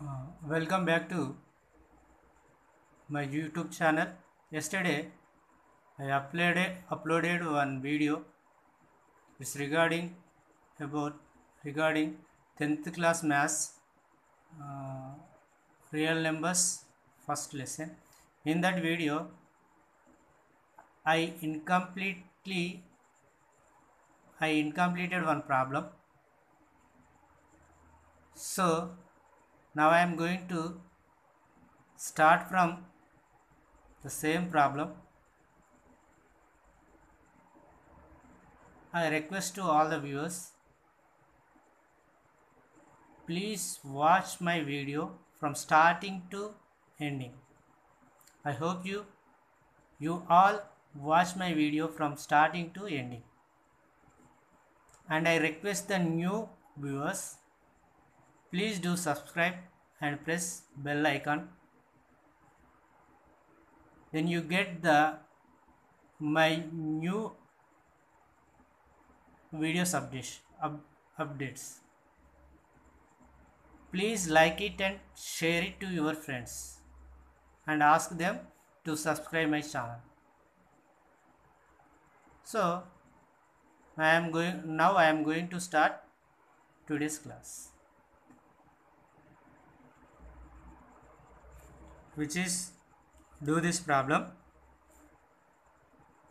Welcome back to my YouTube channel. Yesterday I uploaded one video. It's regarding 10th class maths, uh, real numbers first lesson. In that video I incompleted one problem. So now I am going to start from the same problem. I request to all the viewers, please watch my video from starting to ending. I hope you all watch my video from starting to ending. And I request the new viewers, please do subscribe and press bell icon. Then you get my new videos updates. Please like it and share it to your friends and ask them to subscribe my channel. So I am going to start today's class, which is do this problem.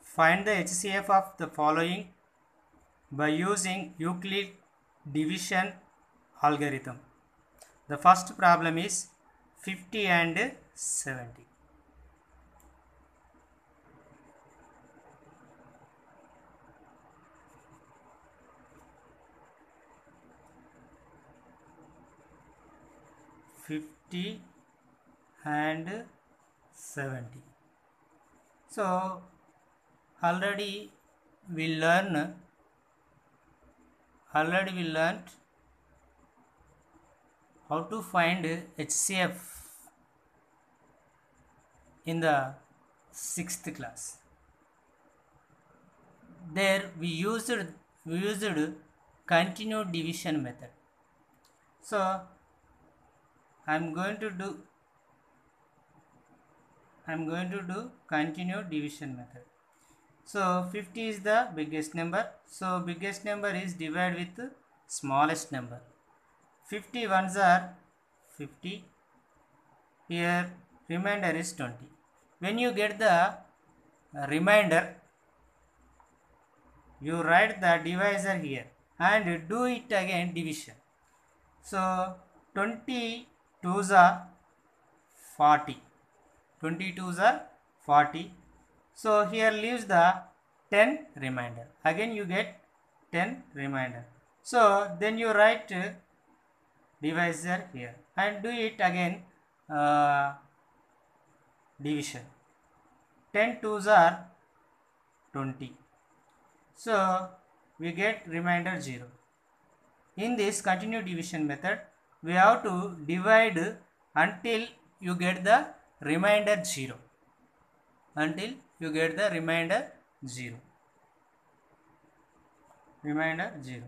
Find the HCF of the following by using Euclid division algorithm. The first problem is 50 and 70. And 70. So already we learned how to find HCF in the 6th class. There we used continued division method. So I am going to do continued division method. So 50 is the biggest number. So biggest number is divided with smallest number. 50 ones are 50. Here remainder is 20. When you get the remainder, you write the divisor here and do it again division. So 20 twos are 40. 20 twos are 40. So here leaves the 10 remainder. Again you get 10 remainder. So then you write divisor here and do it again division. 10 twos are 20. So we get remainder 0. In this continued division method, we have to divide until you get the remainder 0. Until you get the remainder 0. Remainder 0.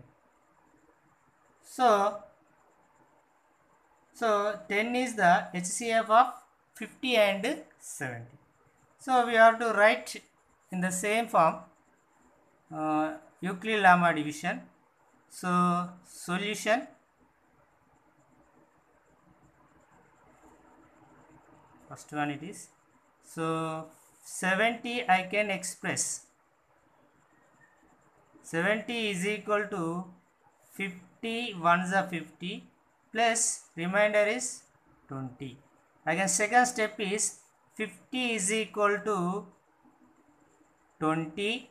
So 10 is the HCF of 50 and 70. So we have to write in the same form Euclid lemma division. So solution, first one it is, so 70 I can express 70 is equal to 50 ones are 50 plus remainder is 20. Again second step is 50 is equal to 20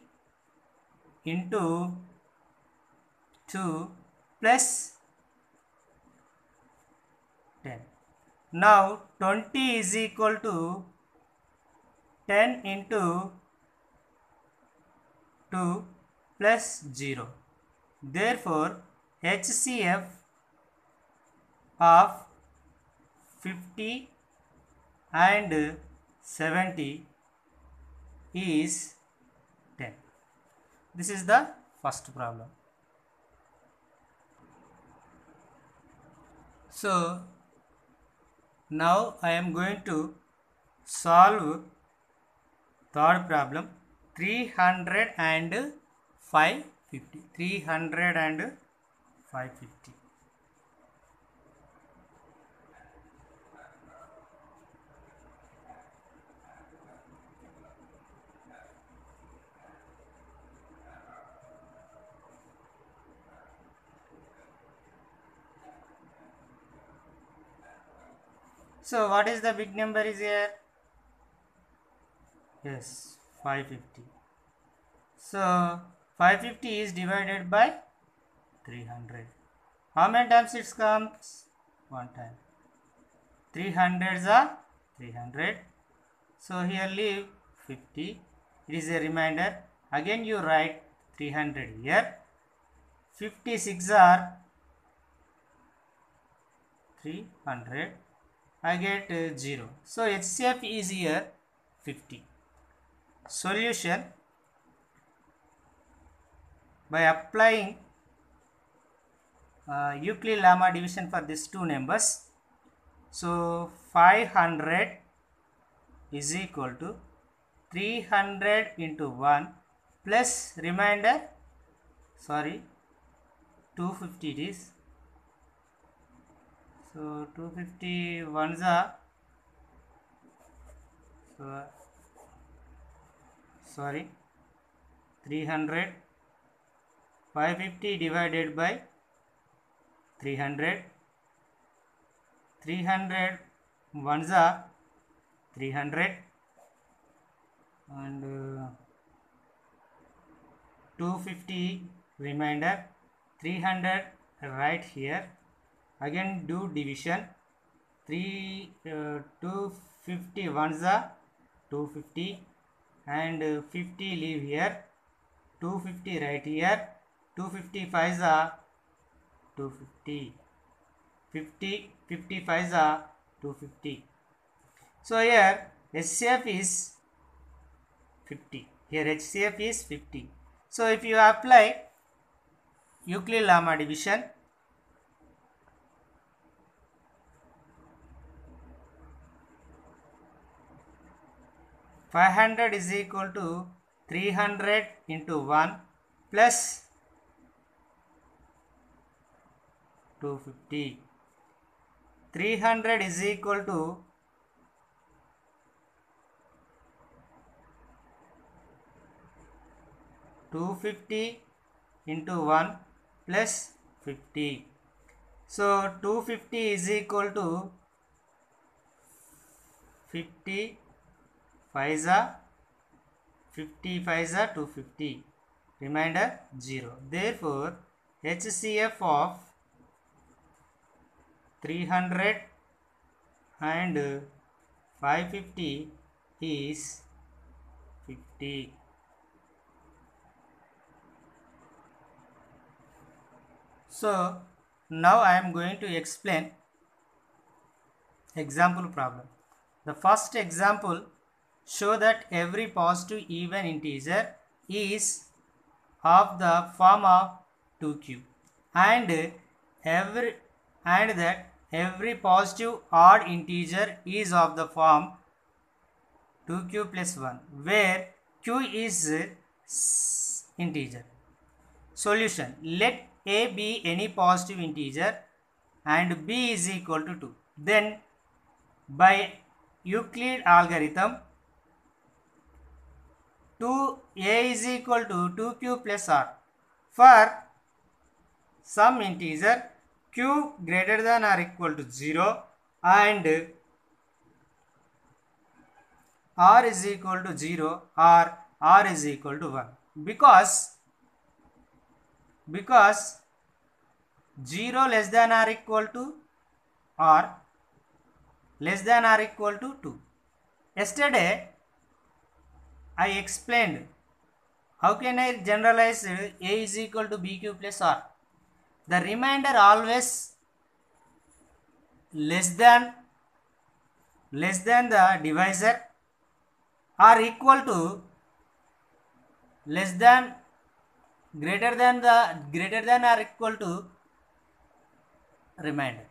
into 2 plus 10. Now 20 is equal to 10 into 2 plus 0. Therefore HCF of 50 and 70 is 10. This is the first problem. So Now I am going to solve third problem. 300 and 550. 300 and 550. So what is the big number is here? Yes, 550. So 550 is divided by 300. How many times it comes? One time. 300s are 300. So here leave 50. It is a remainder. Again you write 300 here. 56 are 300. I get 0. So HCF is here 50. Solution: by applying Euclid-Lemma division for these two numbers. So 500 is equal to 300 into 1 plus remainder, 250 it is. So 250 ones are 300, 550 divided by 300, 300 ones are 300 and 250 remainder, 300 right here. Again do division. 250 ones are 250 and 50 leave here, 250 right here, 255s are 250, 55s are 250. So here HCF is 50. Here HCF is 50. So if you apply Euclid-Lemma division, $500 is equal to 300 into 1 plus 250. 300 is equal to 250 into 1 plus 50. So 250 is equal to 50 5s are 250. Remainder 0. Therefore HCF of 300 and 550 is 50. So now I am going to explain example problem. The first example: show that every positive even integer is of the form of 2q and that every positive odd integer is of the form 2q plus 1 where q is integer. Solution: let a be any positive integer and b is equal to 2. Then by Euclid algorithm, 2a is equal to 2q plus r for some integer q greater than or equal to 0 and r is equal to 0 or r is equal to 1, because 0 less than or equal to r less than or equal to 2. Yesterday I explained how can I generalize a is equal to bq plus r. The remainder always less than the divisor or equal to less than greater than or equal to remainder.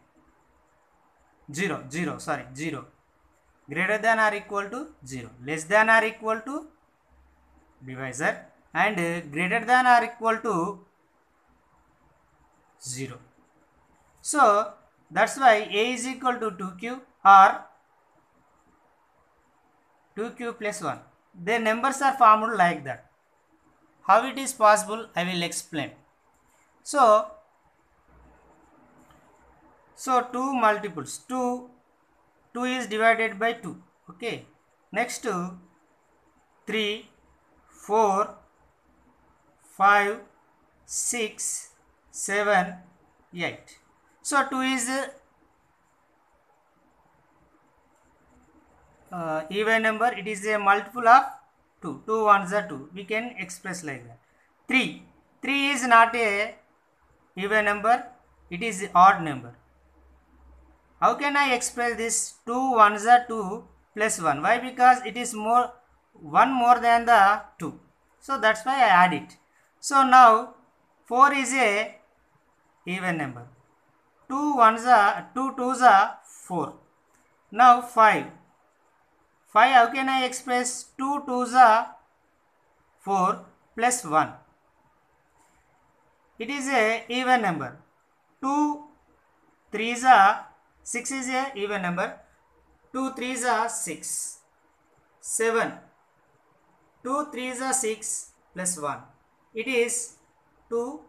0, greater than or equal to 0, less than or equal to divisor, and greater than or equal to 0. So that's why a is equal to 2q or 2q plus 1. Their numbers are formed like that. How it is possible, I will explain. So 2 multiples, 2 is divided by 2. Okay, next 3, 4, 5, 6, 7, 8. So 2 is even number. It is a multiple of 2. 2 ones are 2. We can express like that. 3 is not a even number. It is odd number. How can I express this? 2 ones are 2 plus 1. Why? Because it is more 1 more than the 2. So that's why I add it. So now 4 is a even number. 2 twos are 4. Now 5. How can I express? 2 twos are 4 plus 1. It is a even number. 2 threes are 6 is a even number. 2 threes are 6. 7. 2 threes are 6 plus 1. It is 2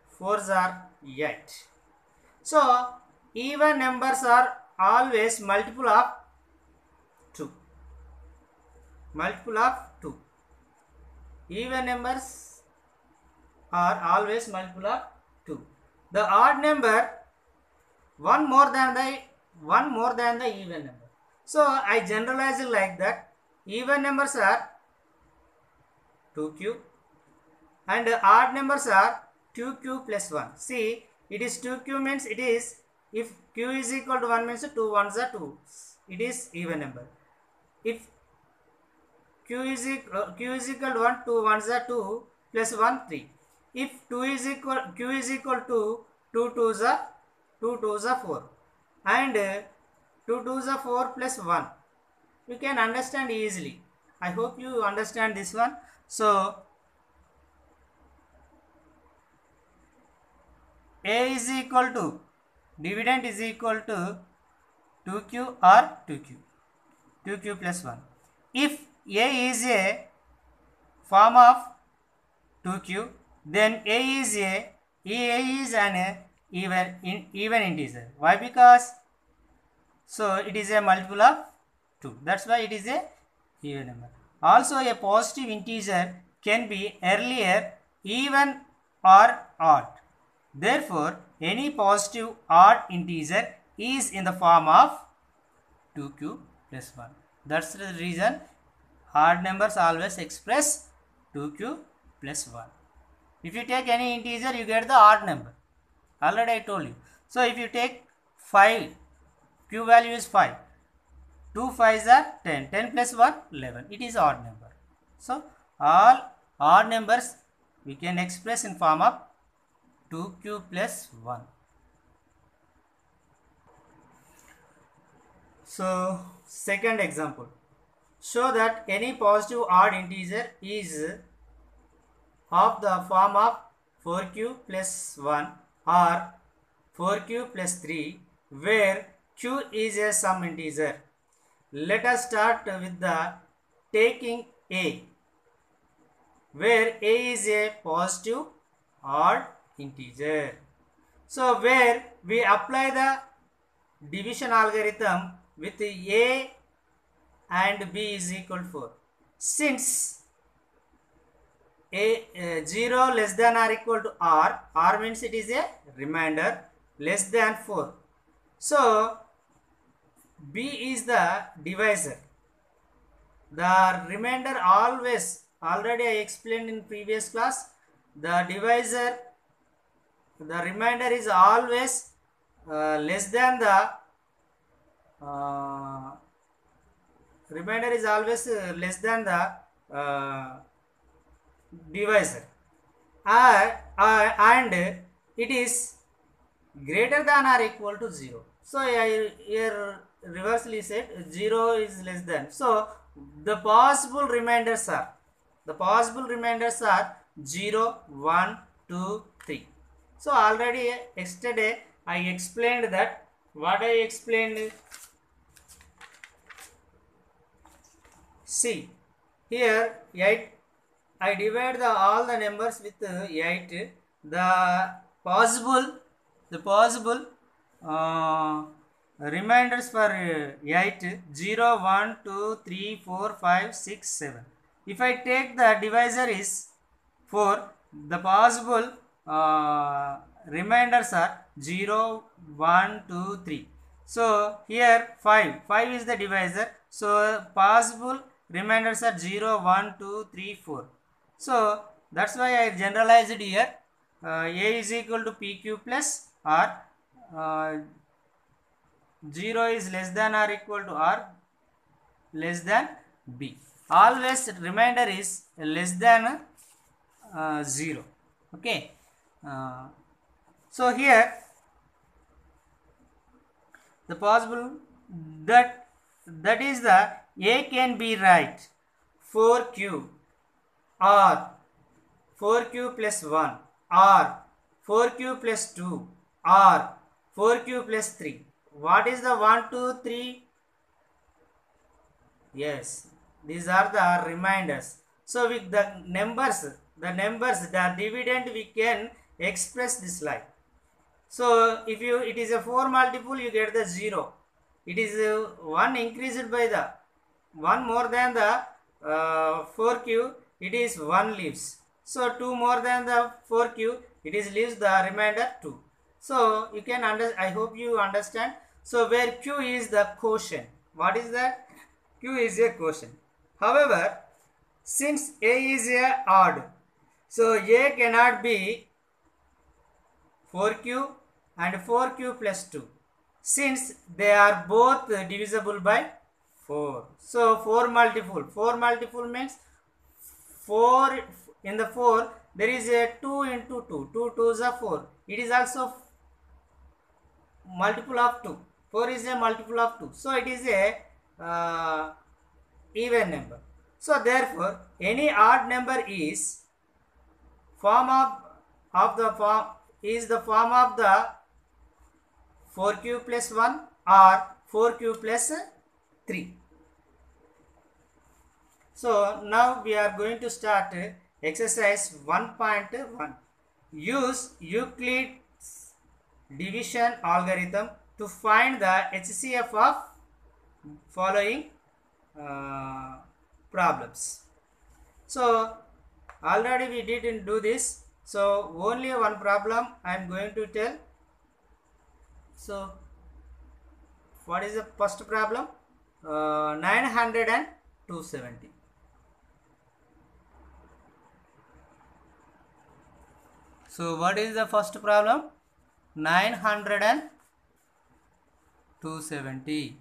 fours are 8. So even numbers are always multiple of 2. Multiple of 2. Even numbers are always multiple of 2. The odd number one more than the even number. So I generalize it like that. Even numbers are 2q and odd numbers are 2q plus 1. See, it is 2q means it is, if q is equal to 1 means 2 ones are 2. It is even number. If q is equal to 1, 2 ones are 2 plus 1 3. If q is equal to 2 twos are 4 and 2 twos are 4 plus 1. You can understand easily. I hope you understand this one. So a is equal to, dividend is equal to 2q or 2q plus 1. If a is a form of 2q, then a is an even integer. Why? Because so it is a multiple of 2. That's why it is a even number. Also a positive integer can be earlier even or odd. Therefore any positive odd integer is in the form of 2q plus 1. That's the reason odd numbers always express 2q plus 1. If you take any integer, you get the odd number. Already I told you. So if you take 5, q value is 5. 2 5s are 10. 10 plus 1, 11. It is odd number. So all odd numbers we can express in form of 2q plus 1. So second example. Show that any positive odd integer is of the form of 4q plus 1 or 4q plus 3 where q is a some integer. Let us start with the taking a, where a is a positive odd integer. So where we apply the division algorithm with a and b is equal to 4. Since a 0 less than or equal to r means it is a remainder less than 4. So b is the divisor. The remainder always, already I explained in previous class, the divisor, the remainder is always less than the divisor, and it is greater than or equal to 0. So here reversely said 0 is less than. So the possible reminders are 0, 1, 2, 3. So already yesterday I explained that. What I explained, see here 8, I divide all the numbers with 8. The possible reminders for 8, 0, 1, 2, 3, 4, 5, 6, 7. If I take the divisor is 4, the possible reminders are 0, 1, 2, 3. So here 5 is the divisor. So possible reminders are 0, 1, 2, 3, 4. So that's why I generalized here. A is equal to PQ plus R. 0 is less than or equal to R less than B. Always remainder is less than 0. Okay. So here the possible that is the A can be right 4Q or 4Q plus 1 or 4Q plus 2 or 4Q plus 3. What is the 1, 2, 3? Yes, these are the reminders. So with the numbers, the dividend we can express this like. So if it is a 4 multiple, you get the 0. It is 1 increased by the 1 more than the 4Q, it is 1 leaves. So 2 more than the 4Q, it is leaves the remainder 2. So you can I hope you understand. So where Q is the quotient. What is that? Q is a quotient. However, since A is a odd, so A cannot be 4Q and 4Q plus 2, since they are both divisible by 4. So 4 multiple means 4, in the 4 there is a 2 into 2, 2 2s are 4. It is also multiple of 2. 4 is a multiple of 2. So it is a even number. So therefore any odd number is form of the form of the 4Q plus 1 or 4Q plus 3. So now we are going to start exercise 1.1. Use Euclid's division algorithm to find the HCF of following problems. So already we didn't do this. So only one problem I am going to tell. So what is the first problem? 900 and 270. So what is the first problem? 900 and 270.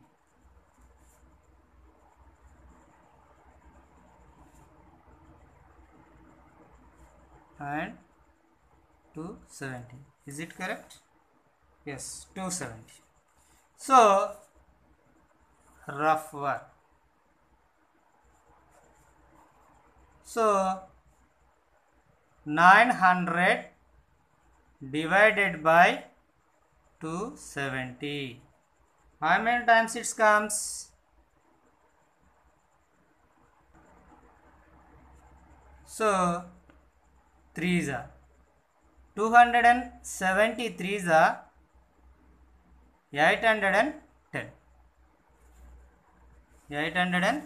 And 270. Is it correct? Yes, 270. So rough work. So 900 divided by 270. How many times it comes? So 3s are 273s are 810. 810.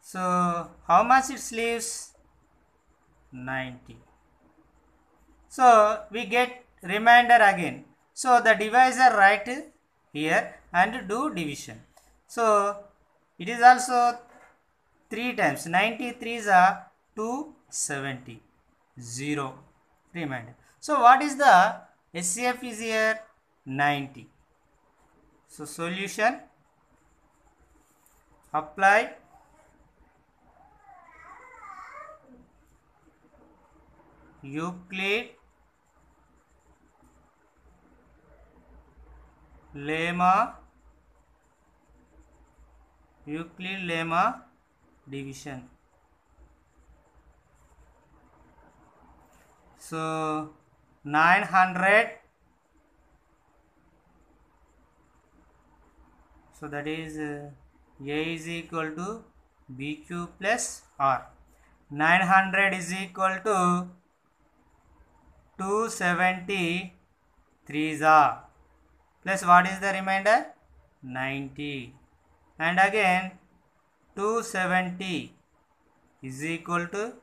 So how much it leaves? 90. So we get remainder again. So the divisor write here and do division. So it is also 3 times. 93s are 270. 0 remainder. So what is the HCF is here? 90. So solution, apply Euclid lemma division. So 900, so that is A is equal to BQ plus R. 900 is equal to 273 plus what is the remainder? 90, and again 270 is equal to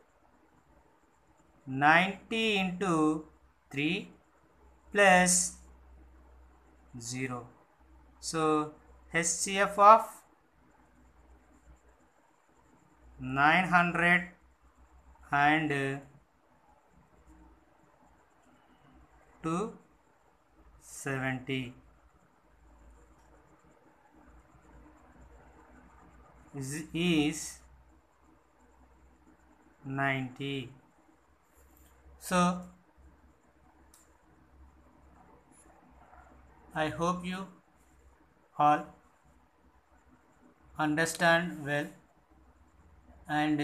90 into 3 plus 0. So HCF of 900 and 270 is 90. So I hope you all understand well, and